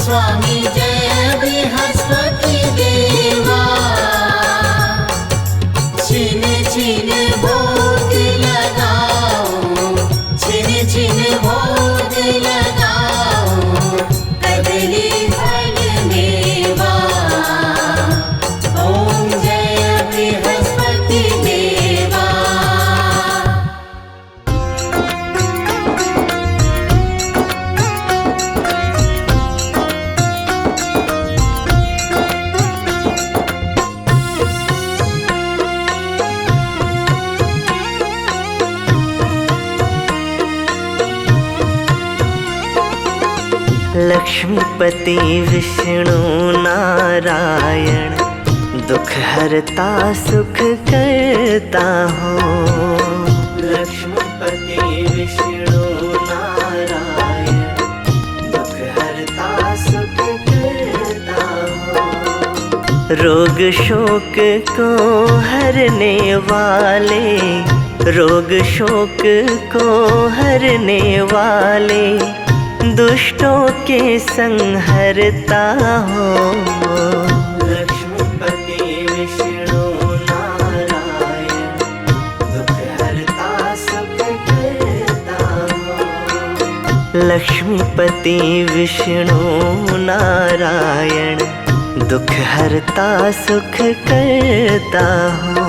स्वामी जय बृहस्पति देवा छिन छिन भोग लगाओ छिन छिन भोग लगाओ कदली फल मेवा ओम जय बृहस्पति देवा लक्ष्मीपति विष्णु नारायण दुख हरता सुख करता हो। लक्ष्मीपति विष्णु नारायण दुख हरता सुख करता हो। रोग शोक को हरने वाले, रोग शोक को हरने वाले, दुष्टों के संहरता हो। लक्ष्मीपति लक्ष्मीपति विष्णु नारायण दुख हरता सुख करता हो।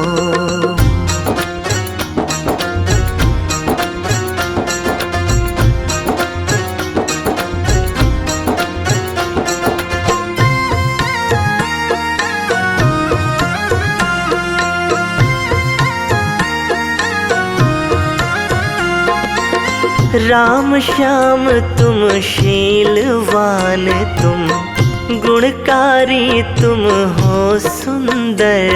राम श्याम तुम शीलवान तुम गुणकारी तुम हो सुंदर।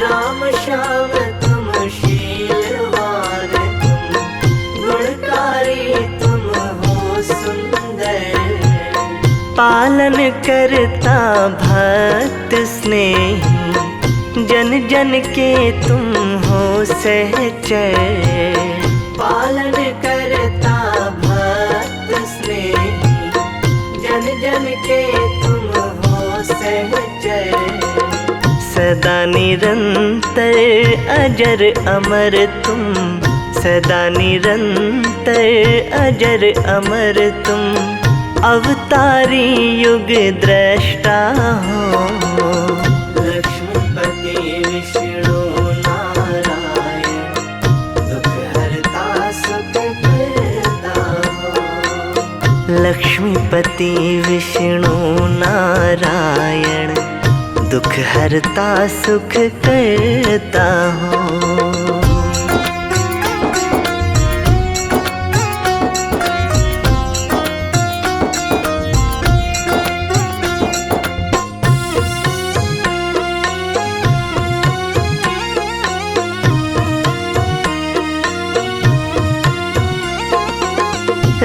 राम श्याम तुम शीलवान तुम गुणकारी तुम हो सुंदर। पालन करता भक्त स्नेही जन जन के तुम हो सहचर। पालन करता भक्त स्नेही जन जन के तुम हो सहचर। सदा निरंतर अजर अमर तुम सदा निरंतर अजर अमर तुम अवतारी युग दृष्टा हो। लक्ष्मीपति विष्णु लक्ष्मीपति विष्णु नारायण दुख हरता सुख करता हो।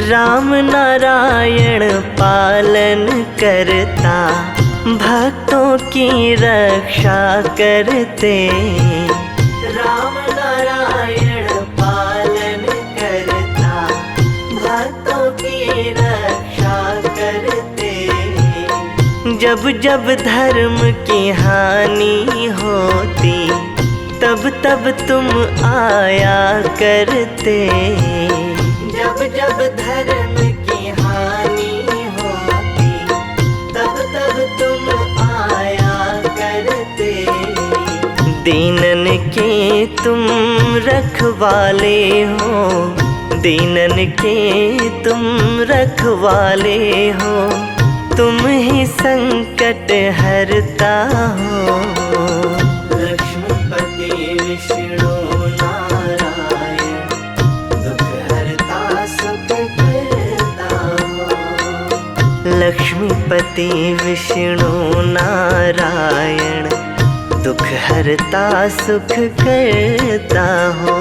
राम नारायण पालन करता भक्तों की रक्षा करते। राम नारायण पालन करता भक्तों की रक्षा करते। जब जब धर्म की हानि होती तब तब तुम आया करते। जब जब धर्म की हानि होती तब तब तुम आया करते। दीनन के तुम रखवाले हो दीनन के तुम रखवाले हो। तुम ही संकट हरता हो। लक्ष्मीपति विष्णु लक्ष्मीपति विष्णु नारायण दुख हरता सुख करता हो।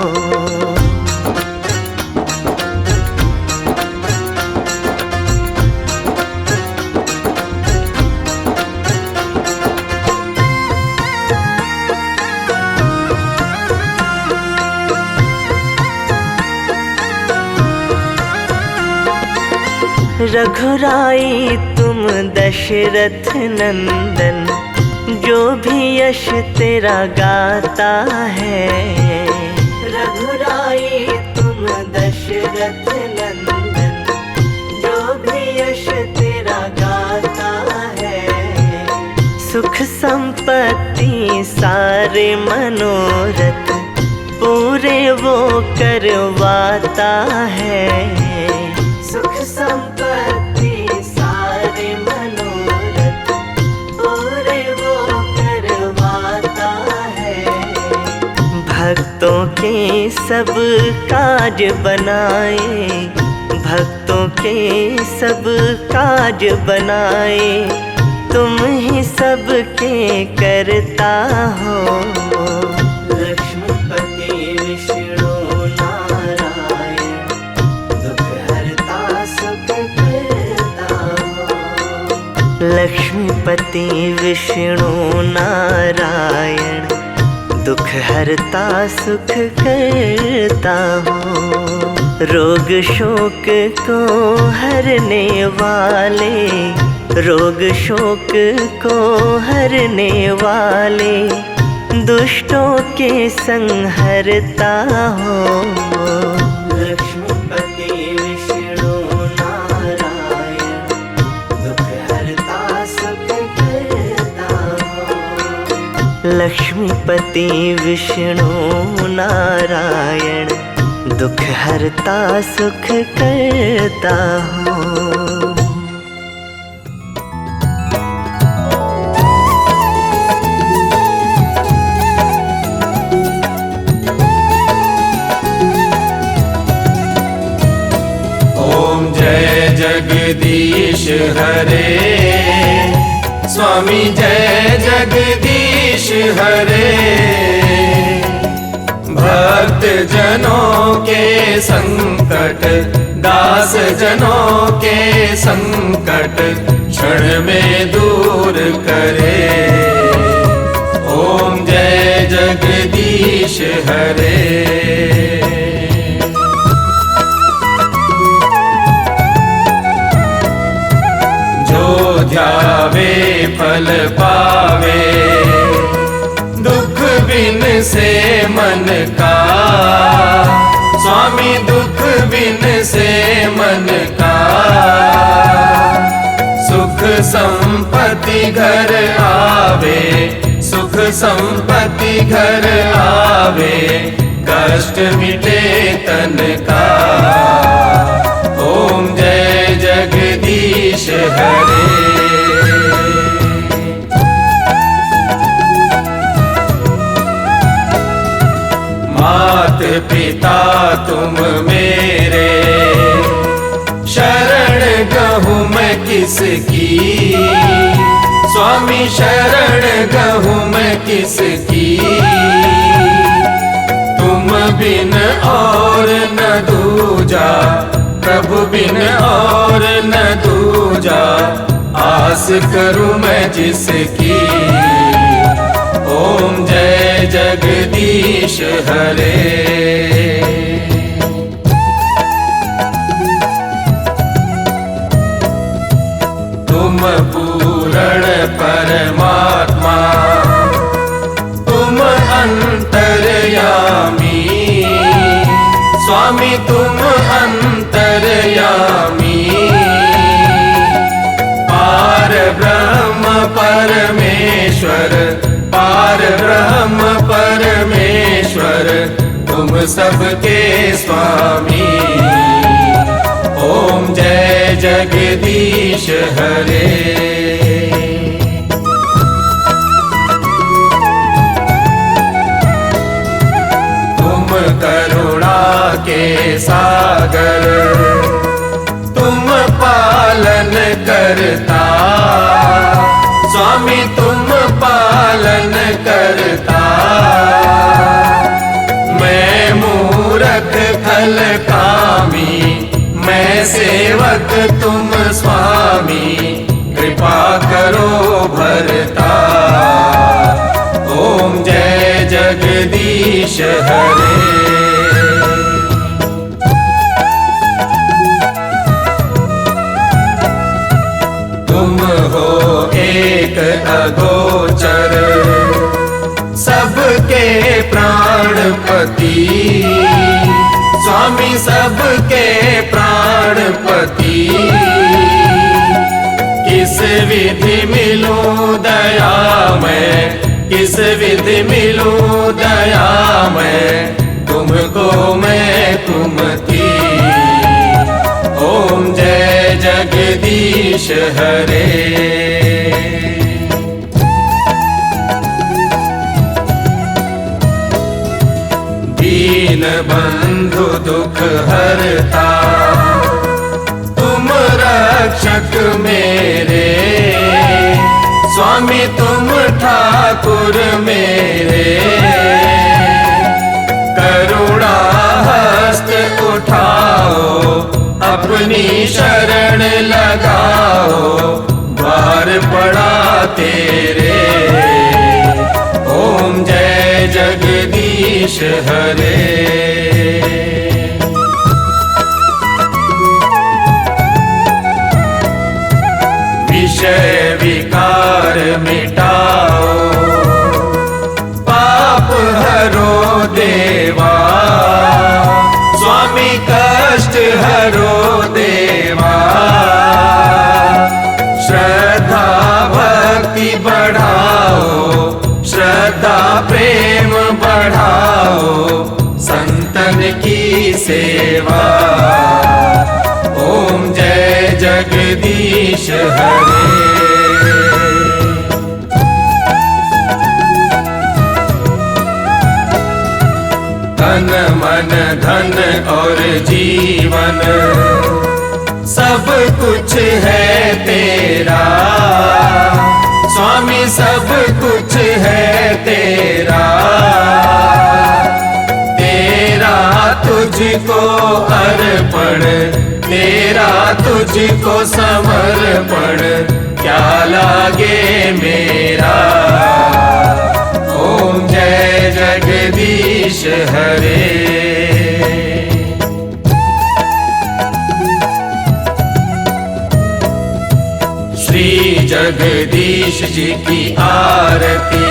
रघुराई तुम दशरथ नंदन जो भी यश तेरा गाता है। रघुराई तुम दशरथ नंदन जो भी यश तेरा गाता है। सुख संपत्ति सारे मनोरथ पूरे वो करवाता है। सुख संपत्ति सारे मनोरथ पूरे वो करवाता है। भक्तों के सब काज बनाए भक्तों के सब काज बनाए। तुम ही सबके करता हो। लक्ष्मीपति विष्णु नारायण दुख हरता सुख करता हो। लक्ष्मीपति विष्णु नारायण दुख हरता सुख करता हो। रोग शोक को हरने वाले रोग शोक को हरने वाले दुष्टों के संहरता हो। लक्ष्मीपति विष्णु नारायण लक्ष्मीपति विष्णु नारायण, दुख हरता सुख करता हूँ। ओम जय जगदीश हरे, स्वामी जय जगदीश हरे। भक्त जनों के संकट, दास जनों के संकट क्षण में दूर करे। ओम जय जगदीश हरे। ध्यावे फल पावे, दुख बिन से मन का। स्वामी दुख बिन से मन का, सुख संपत्ति घर आवे, सुख संपत्ति घर आवे, कष्ट मिटे तन का। ओम जय जगदीश हरे। मात पिता तुम मेरे, शरण गहूँ मैं किसकी। स्वामी शरण गहूँ मैं किसकी। तुम बिन और न दूजा, प्रभु बिन और न दूजा, आस करूं मैं जिसकी। ओम जय जगदीश हरे। तुम पूर्ण परमात्मा, तुम अंतर्यामी। स्वामी तुम अंतर्यामी। पार ब्रह्म परमेश्वर, पार ब्रह्म परमेश्वर, तुम सबके स्वामी। ओम जय जगदीश हरे। करुणा के सागर, तुम पालन करता। स्वामी तुम पालन करता। मैं मूरख खल कामी, मैं सेवक तुम स्वामी, कृपा करो भरता। ओम जय जगदीश हरे। तुम हो एक अगोचर, सबके प्राणपति। स्वामी सबके प्राणपति। किस विधि मिलूं दया मैं, किस विधि मिलूं दया मैं, तुमको मैं तुम थी। ओम जय जगदीश हरे। दीन बंधु दुख हरता, तुम रक्षक मेरे। स्वामी तुम ठाकुर मेरे। करुणा हस्त उठाओ, अपनी शरण लगाओ, द्वार पड़ा तेरे। ओम जय जगदीश हरे। विषय विकार मिटाओ, पाप हरो देवा। स्वामी कष्ट हरो देवा। श्रद्धा भक्ति बढ़ाओ, श्रद्धा जगदीश हरे। तन मन धन और जीवन सब कुछ है तेरा, स्वामी सब कुछ है तेरा। तेरा तुझको अर्पण, तेरा तुझको समर्पण, क्या लागे मेरा। ओम जय जगदीश हरे। श्री जगदीश जी की आरती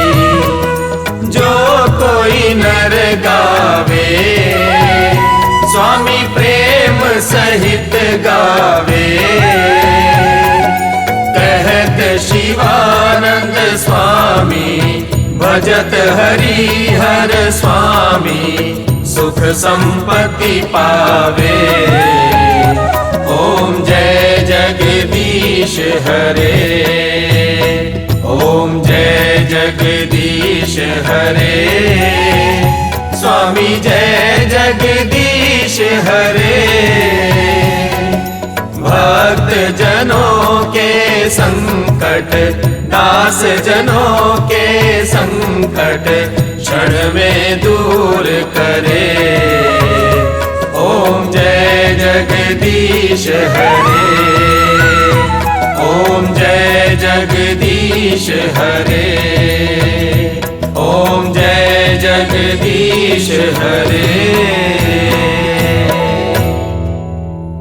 जो कोई नर गावे, स्वामी प्रेम सहित गावे। कहत शिवानंद स्वामी, भजत हरि हर स्वामी, सुख संपत्ति पावे। ओम जय जगदीश हरे। ओम जय जगदीश हरे। स्वामी जय जगदीश हरे। भक्त जनों के संकट, दास जनों के संकट, क्षण में दूर करे। ओम जय जगदीश हरे। ओम जय जगदीश हरे। ओम जय जगदीश हरे।